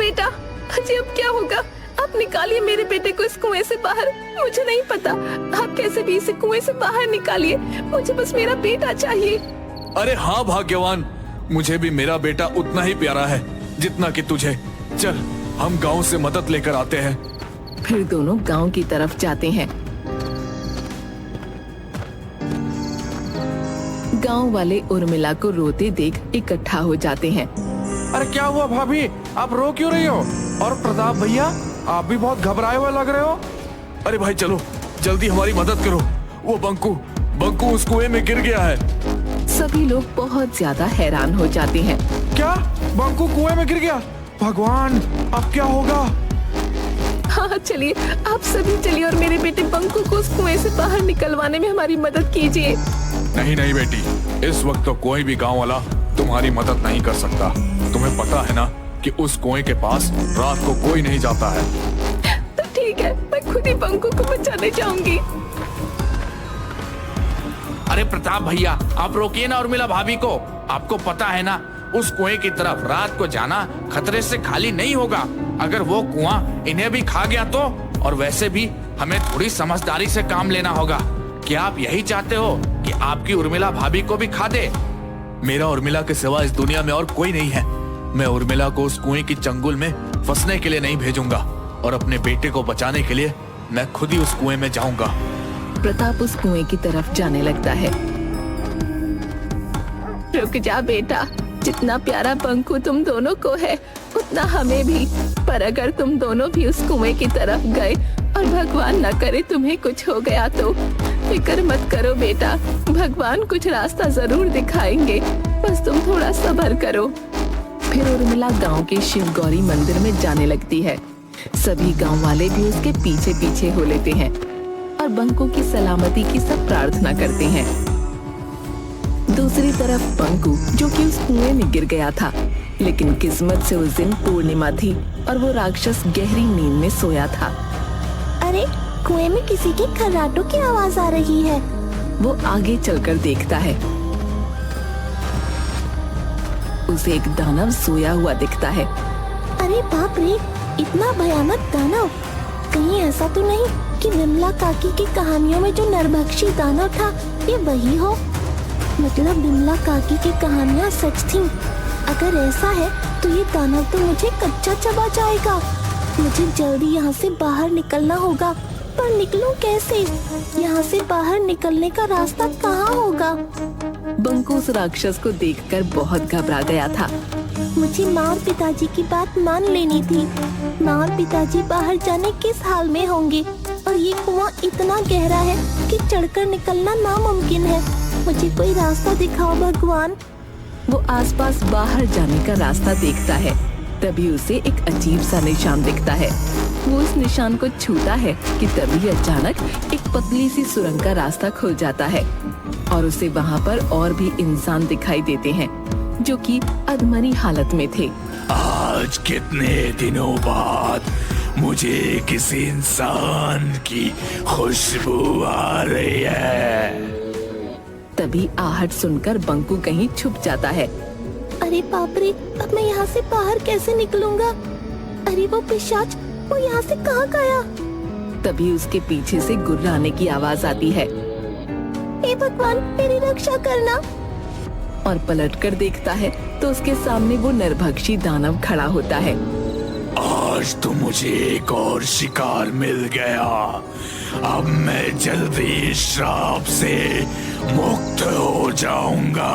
बेटा, अजी अब क्या होगा? आप निकालिए मेरे बेटे को इस कुएं से बाहर। मुझे नहीं पता, आप कैसे भी इसे कुएं से बाहर निकालिए। मुझे बस मेरा बेटा चाहिए। अरे हाँ भाग्यवान, मुझे भी मेरा बेटा उतना ही प्यारा है जितना कि तुझे। चल हम गांव से मदद लेकर आते हैं। फिर दोनों गांव की तरफ जाते हैं। गांव वाले उर्मिला को रोते देख इकट्ठा हो जाते हैं। अरे क्या हुआ भाभी, आप रो क्यों रही हो? और प्रताप भैया, आप भी बहुत घबराए हुए लग रहे हो। अरे भाई चलो जल्दी हमारी मदद करो, वो बंकू उस कुएं में गिर गया है। सभी लोग बहुत ज्यादा हैरान हो जाते हैं। क्या बंकू कुएं में गिर गया? भगवान, अब क्या होगा? हाँ चलिए, आप सभी चलिए और मेरे बेटे बंकू को उस कुएं से बाहर निकलवाने में हमारी मदद कीजिए। नहीं नहीं बेटी, इस वक्त तो कोई भी गांव वाला तुम्हारी मदद नहीं कर सकता। तुम्हें पता है ना कि उस कुएं के पास रात को कोई नहीं जाता है। तो ठीक है, मैं खुद ही बंकू को बचाने जाऊंगी। अरे प्रताप भैया, आप रोकिए ना उर्मिला भाभी को। आपको पता है ना, उस कुएं की तरफ रात को जाना खतरे से खाली नहीं होगा। अगर वो कुआं इन्हें भी खा गया तो? और वैसे भी हमें थोड़ी समझदारी से काम लेना होगा। क्या आप यही चाहते हो कि आपकी उर्मिला भाभी को भी खा दे? मेरा उर्मिला के सिवा इस दुनिया में और कोई नहीं है। मैं उर्मिला को उस कुएं की चंगुल में फंसने के लिए नहीं भेजूंगा, और अपने बेटे को बचाने के लिए मैं खुद ही उस कुएं में जाऊंगा। प्रताप उस कुएं की तरफ जाने लगता है। रुक जा बेटा, जितना प्यारा बंकू तुम दोनों को है उतना हमें भी। पर अगर तुम दोनों भी उस कुएं की तरफ गए और भगवान न करे तुम्हें कुछ हो गया तो फिक्र मत करो बेटा, भगवान कुछ रास्ता जरूर दिखाएंगे। बस तुम थोड़ा सब्र करो। फिर उर्मिला गांव के शिव गौरी मंदिर में जाने लगती है। सभी गांव वाले भी उसके पीछे पीछे हो लेते हैं और बंकू की सलामती की सब प्रार्थना करते हैं। दूसरी तरफ बंकू, जो कि उस कुएं में गिर गया था, लेकिन किस्मत से उस दिन पूर्णिमा थी और वो राक्षस गहरी नींद में सोया था। अरे कुएं में किसी के खर्राटों की आवाज आ रही है। वो आगे चलकर देखता है। उसे एक दानव सोया हुआ दिखता है। अरे बाप रे, इतना भयानक दानव! कहीं ऐसा तो नहीं कि विमला काकी की कहानियों में जो नरभक्षी दानव था ये वही हो? मतलब विमला काकी की कहानियाँ सच थीं। अगर ऐसा है तो ये दानव तो मुझे कच्चा चबा जाएगा। मुझे जल्दी यहाँ से बाहर निकलना होगा, पर निकलूं कैसे? यहाँ से बाहर निकलने का रास्ता कहाँ होगा? बंकू उस राक्षस को देखकर बहुत घबरा गया था। मुझे माँ और पिताजी की बात मान लेनी थी। माँ और पिताजी बाहर जाने किस हाल में होंगे, और ये कुआं इतना गहरा है कि चढ़कर निकलना नामुमकिन है। मुझे कोई रास्ता दिखाओ भगवान। वो आसपास बाहर जाने का रास्ता देखता है। तभी उसे एक अजीब सा निशान दिखता है। वो उस निशान को छूता है कि तभी अचानक एक पतली सी सुरंग का रास्ता खुल जाता है और उसे वहाँ पर और भी इंसान दिखाई देते हैं जो कि अधमरी हालत में थे। आज कितने दिनों बाद मुझे किसी इंसान की खुशबू आ रही है। तभी आहट सुनकर बंकू कहीं छुप जाता है। अरे बाप रे, अब मैं यहाँ से बाहर कैसे निकलूंगा? अरे वो पिशाच, वो यहाँ से कहाँ गया? तभी उसके पीछे से गुर्राने की आवाज आती है। हे भगवान, मेरी रक्षा करना। और पलटकर देखता है तो उसके सामने वो नरभक्षी दानव खड़ा होता है। आज तो मुझे एक और शिकार मिल गया। अब मैं जल्दी श्राप से मुक्त हो जाऊंगा।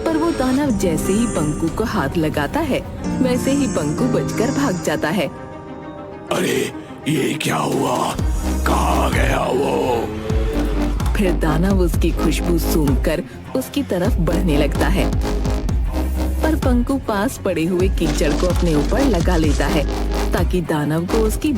पर वो दानव जैसे ही बंकू को हाथ लगाता है वैसे ही बंकू बचकर भाग जाता है। अरे ये क्या हुआ? कहाँ गया वो? फिर दानव उसकी खुशबू सूंघकर उसकी तरफ बढ़ने लगता है, पर बंकू पास पड़े हुए कीचड़ को अपने ऊपर लगा लेता है ताकि दानव को उसकी